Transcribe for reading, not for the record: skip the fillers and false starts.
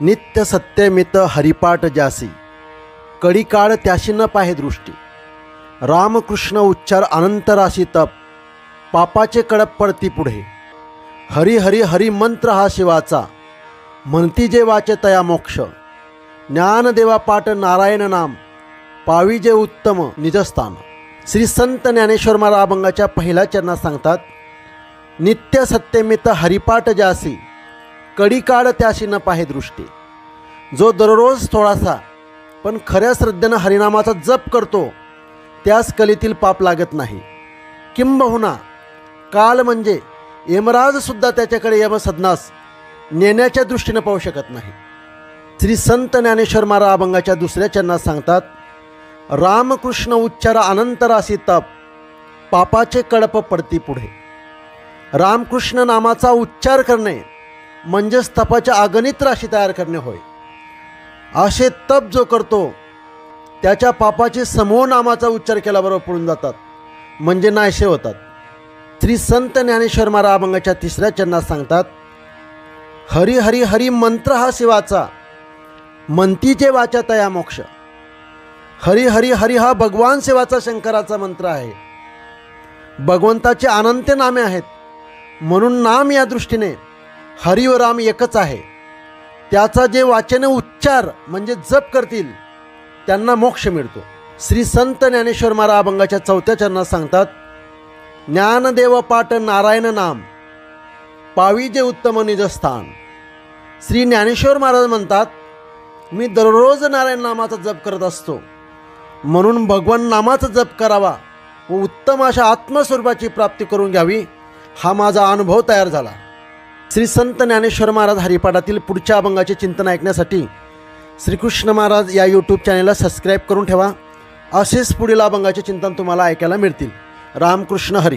नित्य सत्यमित हरिपाठ जासी, कडिकाळ त्याशी न पाहे दृष्टी। रामकृष्ण उच्चार अनंतराशी तप, पापाचे कडप पडती पुढे। हरी हरी हरी मंत्र हा शिवाचा, म्हणती जे वाचे तया मोक्ष। ज्ञानदेवा पाठ नारायण नाम, पावी जे उत्तम निजस्थान। श्री संत ज्ञानेश्वर महाराज अभंगाच्या पहिल्या चरणात सांगतात, नित्य सत्यमित हरिपाठ जासी, कडिकाळ त्याशी न पाहे दृष्टी। जो दररोज थोडासा पण खऱ्या श्रद्धेनं हरिनामाचा जप करतो, त्यास कलीतील पाप लागत नाही। किंबहुना काल म्हणजे यमराजसुद्धा त्याच्याकडे यमसदनास नेण्याच्या दृष्टीनं पाहू शकत नाही। श्री संत ज्ञानेश्वर महाराज अभंगाच्या दुसऱ्या चरणात सांगतात, रामकृष्ण उच्चार अनंतरासी तप, पापाचे कडप पडती पुढे। रामकृष्ण नामाचा उच्चार करणे म्हणजेच तपाच्या अगणित राशी तयार करणे होय। असे तप जो करतो त्याच्या पापाचे समूह नामाचा उच्चार केल्याबरोबर पडून जातात, म्हणजे नाहीसे होतात। श्री संत ज्ञानेश्वर महाराज अभंगाच्या तिसऱ्या चरणात सांगतात, हरी हरी हरी मंत्र हा शिवाचा, म्हणतीचे वाचा तया मोक्ष। हरी हरी हरी हा भगवान शिवाचा शंकराचा मंत्र आहे। भगवंताचे अनंत नामे आहेत, म्हणून नाम या दृष्टीने हरी व राम एकच आहे। त्याचा जे वाचन उच्चार म्हणजे जप करतील त्यांना मोक्ष मिळतो। श्री संत ज्ञानेश्वर महाराज अभंगाच्या चौथ्या चरणात सांगतात, ज्ञानदेव पाठ नारायण नाम, पावी जे उत्तम निजस्थान। श्री ज्ञानेश्वर महाराज म्हणतात, मी दररोज नारायण नामाचा जप करत असतो, म्हणून भगवान नामाचा जप करावा व उत्तम अशा आत्मस्वरूपाची प्राप्ती करून घ्यावी, हा माझा अनुभव तयार झाला। श्री संत ज्ञानेश्वर महाराज हरिपाठातील पुढच्या अभंगाचे चिंतन ऐकण्यासाठी श्रीकृष्ण महाराज या यूट्यूब चॅनेलला सबस्क्राईब करून ठेवा। असेच पुढील अभंगाचे चिंतन तुम्हाला ऐकायला मिळतील। रामकृष्ण हरी।